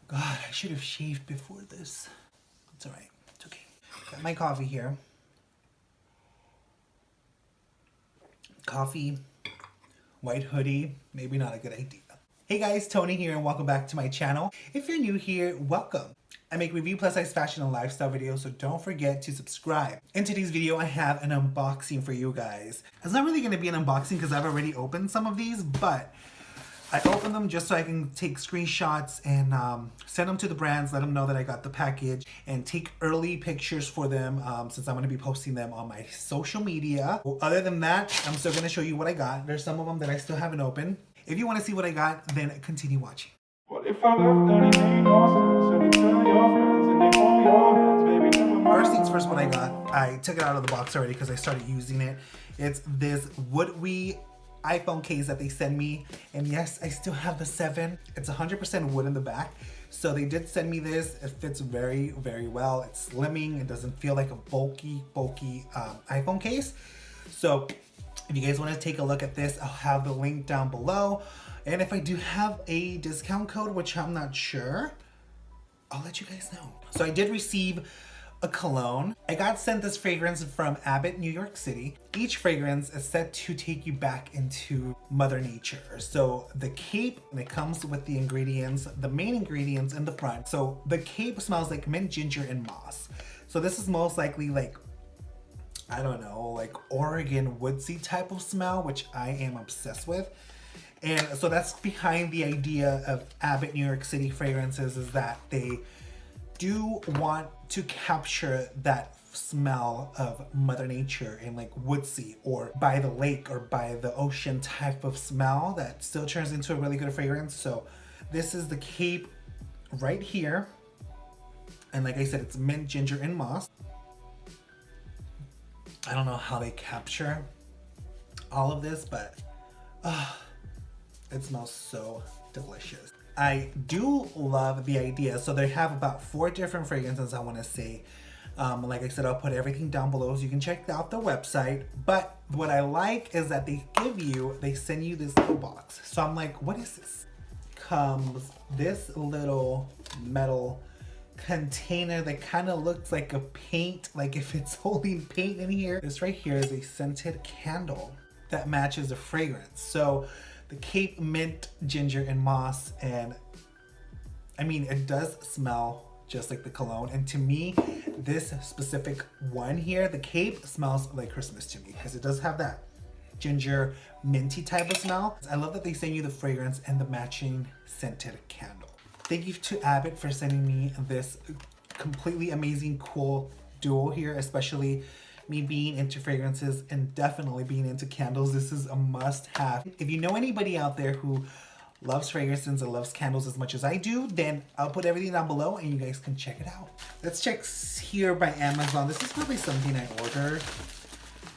God, I should have shaved before this. It's alright. It's okay. Got my coffee here. Coffee, white hoodie, maybe not a good idea. Hey guys, Tony here and welcome back to my channel. If you're new here, welcome. I make review plus size fashion and lifestyle videos, so don't forget to subscribe. In today's video, I have an unboxing for you guys. It's not really gonna be an unboxing because I've already opened some of these, but I opened them just so I can take screenshots and send them to the brands, let them know that I got the package, and take early pictures for them since I'm going to be posting them on my social media. Well, other than that, I'm still going to show you what I got. There's some of them that I still haven't opened. If you want to see what I got, then continue watching. What if I left and it made no sense? So tell your friends and they hold your hands, baby, never mind. First things first, what I got, I took it out of the box already because I started using it. It's this wood-we iPhone case that they send me, and yes, I still have the 7. It's 100% wood in the back, so they did send me this. It fits very, very well. It's slimming. It doesn't feel like a bulky iPhone case. So if you guys want to take a look at this, I'll have the link down below, and if I do have a discount code, which I'm not sure, I'll let you guys know. So I did receive a cologne. I got sent this fragrance from Abbott, New York City. Each fragrance is set to take you back into Mother Nature. So the cape, and it comes with the ingredients, the main ingredients in the front. So the cape smells like mint, ginger, and moss. So this is most likely like, I don't know, like Oregon woodsy type of smell, which I am obsessed with. And so that's behind the idea of Abbott, New York City fragrances, is that they do want to capture that smell of Mother Nature and like woodsy or by the lake or by the ocean type of smell that still turns into a really good fragrance. So this is the cape right here. And like I said, it's mint, ginger, and moss. I don't know how they capture all of this, but it smells so delicious. I do love the idea. So they have about 4 different fragrances, I want to say. Like I said, I'll put everything down below so you can check out the website. But what I like is that they send you this little box. So I'm like, what is this? Comes this little metal container that kind of looks like a paint, like if it's holding paint in here. This right here is a scented candle that matches the fragrance. So the cape, mint, ginger, and moss, and I mean, it does smell just like the cologne. And to me, this specific one here, the cape, smells like Christmas to me because it does have that ginger, minty type of smell. I love that they send you the fragrance and the matching scented candle. Thank you to Abbott for sending me this completely amazing, cool duo here, especially me being into fragrances and definitely being into candles. This is a must-have. If you know anybody out there who loves fragrances and loves candles as much as I do, then I'll put everything down below and you guys can check it out. Let's check here by Amazon. This is probably something I ordered.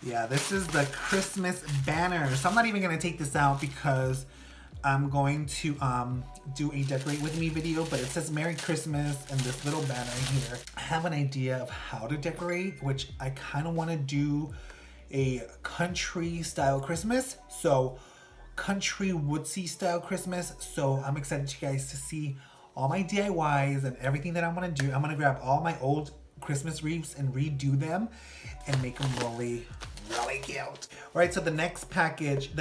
Yeah, this is the Christmas banner. So I'm not even gonna take this out because I'm going to do a decorate with me video, but it says Merry Christmas and this little banner here. I have an idea of how to decorate, which I kind of want to do a country style Christmas. So country woodsy style Christmas. So I'm excited to you guys to see all my DIYs and everything that I'm going to do. I'm going to grab all my old Christmas wreaths and redo them and make them really cute. All right, so the next package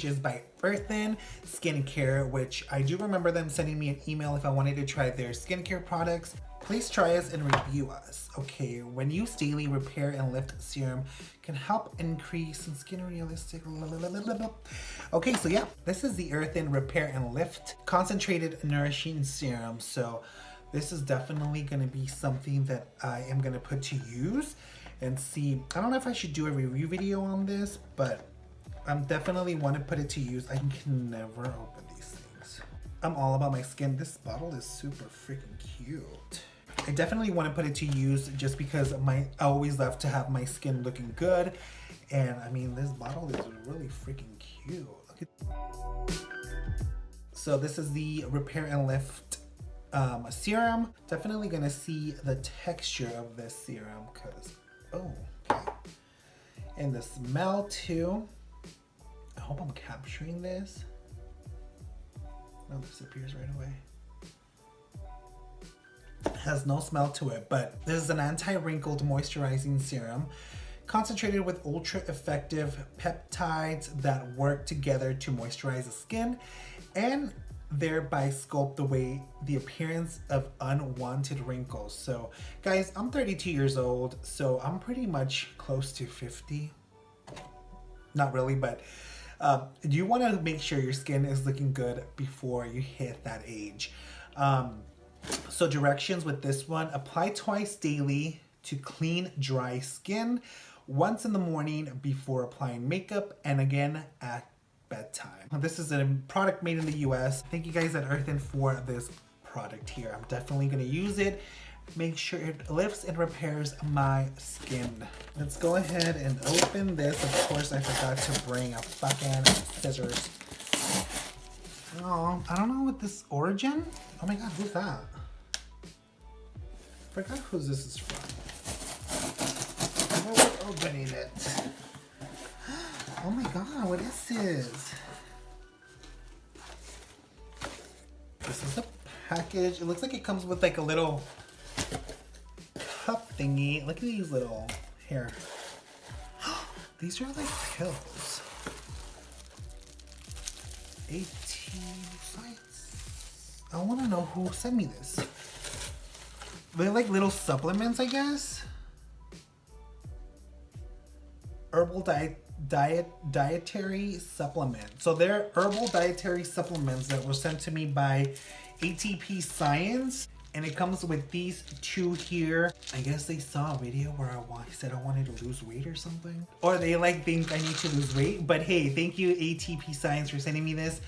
is by Earthen Skincare, which I do remember them sending me an email if I wanted to try their skincare products. Please try us and review us. Okay, when used daily, Repair and Lift Serum can help increase skin realistic. Okay, so yeah, this is the Earthen Repair and Lift Concentrated Nourishing Serum. So this is definitely going to be something that I am going to put to use and see. I don't know if I should do a review video on this, but I'm definitely want to put it to use. I can never open these things. I'm all about my skin. This bottle is super freaking cute. I definitely want to put it to use just because I always love to have my skin looking good. And I mean, this bottle is really freaking cute. Look at. So this is the Repair and Lift serum. Definitely gonna see the texture of this serum because, oh, okay. And the smell too. I hope I'm capturing this. No, this appears right away. has no smell to it, but this is an anti-wrinkled moisturizing serum concentrated with ultra effective peptides that work together to moisturize the skin and thereby sculpt the appearance of unwanted wrinkles. So guys, I'm 32 years old, so I'm pretty much close to 50. Not really, but you want to make sure your skin is looking good before you hit that age. So directions with this one: apply twice daily to clean dry skin, once in the morning before applying makeup, and again at bedtime. This is a product made in the US. Thank you guys at Earthen for this product here. I'm definitely gonna use it. Make sure it lifts and repairs my skin. Let's go ahead and open this. Of course, I forgot to bring a fucking scissors. Oh, I don't know what this origin. Oh my god, who's that? Forgot who this is from. We're opening it. Oh my god, what is this? This is the package. It looks like it comes with like a little cup thingy. Look at these little here. These are like pills. 18 sites. I want to know who sent me this. They're like little supplements, I guess. Herbal dietary supplement. So they're herbal dietary supplements that were sent to me by ATP Science, and it comes with these two here. I guess they saw a video where I said I wanted to lose weight or something, or they like think I need to lose weight. But hey, thank you ATP Science for sending me this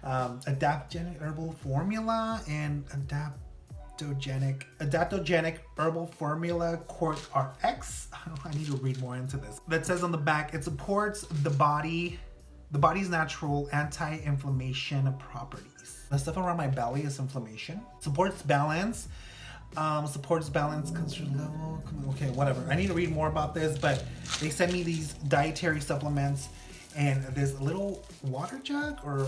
adaptogenic herbal formula and adaptogenic herbal formula Quart RX. I need to read more into this. That says on the back, it supports the body's natural anti-inflammation properties. The stuff around my belly is inflammation. Supports balance. Considered level. Okay, whatever. I need to read more about this, but they sent me these dietary supplements and this little water jug or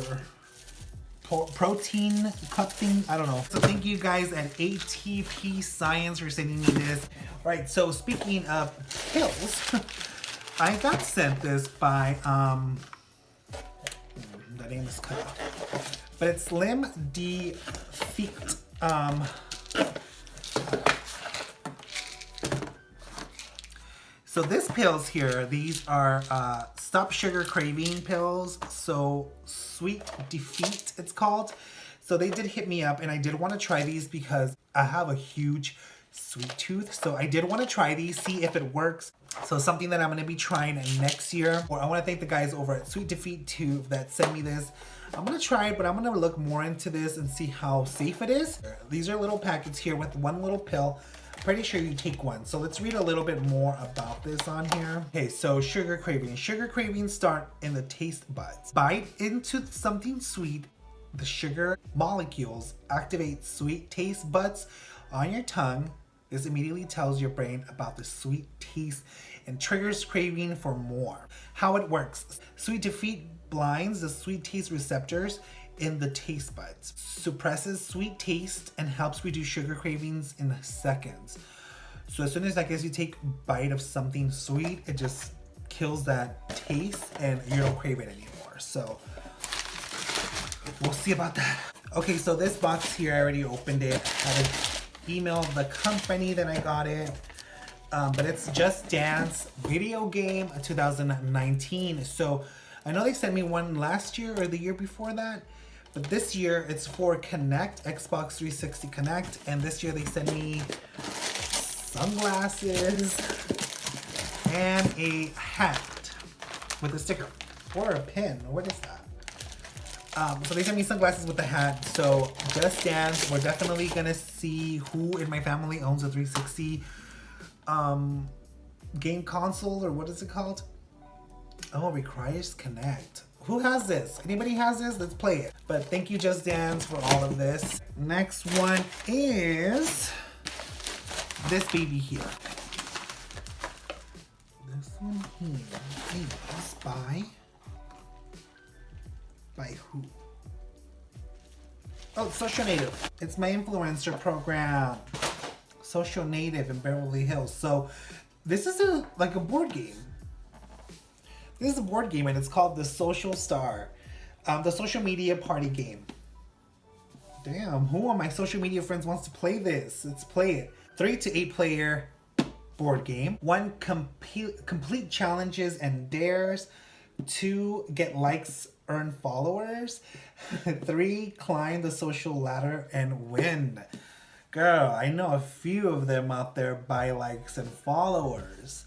protein cup thing. I don't know. So thank you guys at ATP Science for sending me this. All right, so speaking of pills, I got sent this by the name is cut off, but it's Slim Defeat. So this pills here, these are stop sugar craving pills. So Sweet Defeat, it's called. So they did hit me up, and I did want to try these because I have a huge sweet tooth. So I did want to try these, see if it works. So something that I'm going to be trying next year. Or I want to thank the guys over at Sweet Defeat too that sent me this. I'm going to try it, but I'm going to look more into this and see how safe it is. These are little packets here with one little pill. Pretty sure you take one. So let's read a little bit more about this on here. Okay, so sugar cravings. Sugar cravings start in the taste buds. Bite into something sweet. The sugar molecules activate sweet taste buds on your tongue. This immediately tells your brain about the sweet taste and triggers craving for more. How it works. Sweet Defeat blinds the sweet taste receptors in the taste buds, suppresses sweet taste, and helps reduce sugar cravings in seconds. So as soon as I guess you take a bite of something sweet, it just kills that taste and you don't crave it anymore. So we'll see about that. Okay, so this box here, I already opened it. I had to email the company that I got it. But it's Just Dance video game 2019. So I know they sent me one last year or the year before that. But this year it's for Connect, Xbox 360 Connect, and this year they sent me sunglasses and a hat with a sticker or a pin. What is that? So they sent me sunglasses with the hat. So Just Dance, we're definitely gonna see who in my family owns a 360 game console, or what is it called? Oh, requires Connect. Who has this? Anybody has this? Let's play it. But thank you, Just Dance, for all of this. Next one is this baby here. This one here is by who? Oh, Social Native. It's my influencer program. Social Native in Beverly Hills. So this is like a board game. This is a board game and it's called the Social Star. The social media party game. Damn, who on my social media friends wants to play this? Let's play it. 3 to 8 player board game. 1, complete challenges and dares. 2, get likes, earn followers. 3, climb the social ladder and win. Girl, I know a few of them out there buy likes and followers.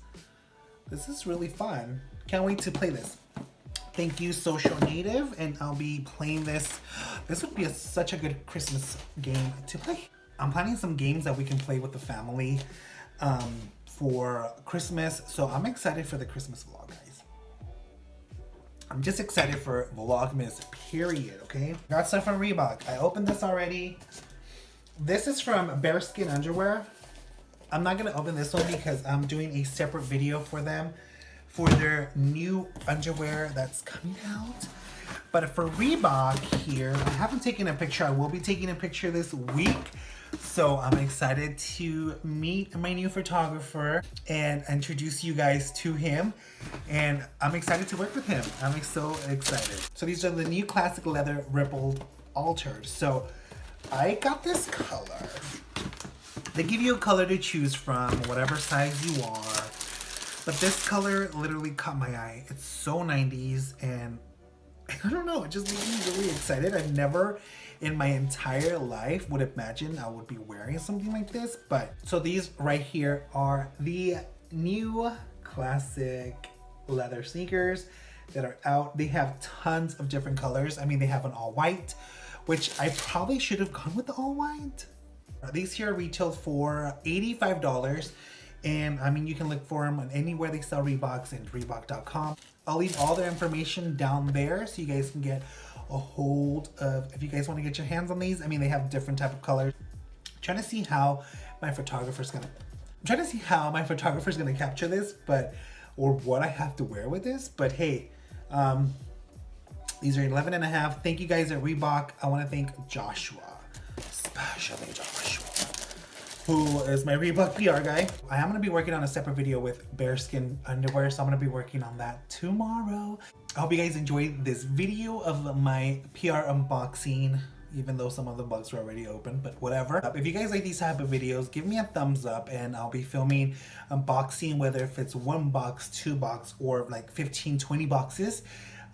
This is really fun. Can't wait to play this. Thank you, Social Native, and I'll be playing this. This would be such a good Christmas game to play. I'm planning some games that we can play with the family for Christmas, so I'm excited for the Christmas vlog, guys. I'm just excited for Vlogmas, period, okay? Got stuff from Reebok. I opened this already. This is from Bearskin Underwear. I'm not gonna open this one because I'm doing a separate video for them for their new underwear that's coming out. But for Reebok here, I haven't taken a picture. I will be taking a picture this week. So I'm excited to meet my new photographer and introduce you guys to him. And I'm excited to work with him. I'm so excited. So these are the new classic leather rippled altered. So I got this color. They give you a color to choose from, whatever size you are. But this color literally caught my eye. It's so 90s and I don't know, it just made me really excited. I've never in my entire life would imagine I would be wearing something like this. But so these right here are the new classic leather sneakers that are out. They have tons of different colors. I mean, they have an all white, which I probably should have gone with the all white. These here retail for $85. And I mean, you can look for them on anywhere they sell Reeboks and Reebok.com. I'll leave all their information down there so you guys can get a hold of, if you guys want to get your hands on these. I mean, they have different type of colors. I'm trying to see how my photographer's gonna capture this, but, or what I have to wear with this. But hey, these are 11.5. Thank you guys at Reebok. I want to thank Joshua, especially Joshua, who is my Reebok PR guy. I am gonna be working on a separate video with Bearskin Underwear, so I'm gonna be working on that tomorrow. I hope you guys enjoyed this video of my PR unboxing, even though some of the bugs were already open, but whatever. If you guys like these type of videos, give me a thumbs up and I'll be filming unboxing, whether if it's 1 box, 2 box, or like 15, 20 boxes.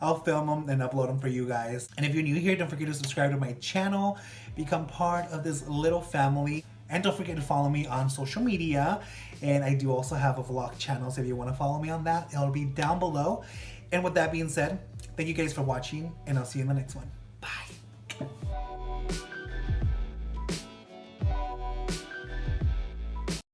I'll film them and upload them for you guys. And if you're new here, don't forget to subscribe to my channel, become part of this little family. And don't forget to follow me on social media. And I do also have a vlog channel, so if you want to follow me on that, it'll be down below. And with that being said, thank you guys for watching, and I'll see you in the next one.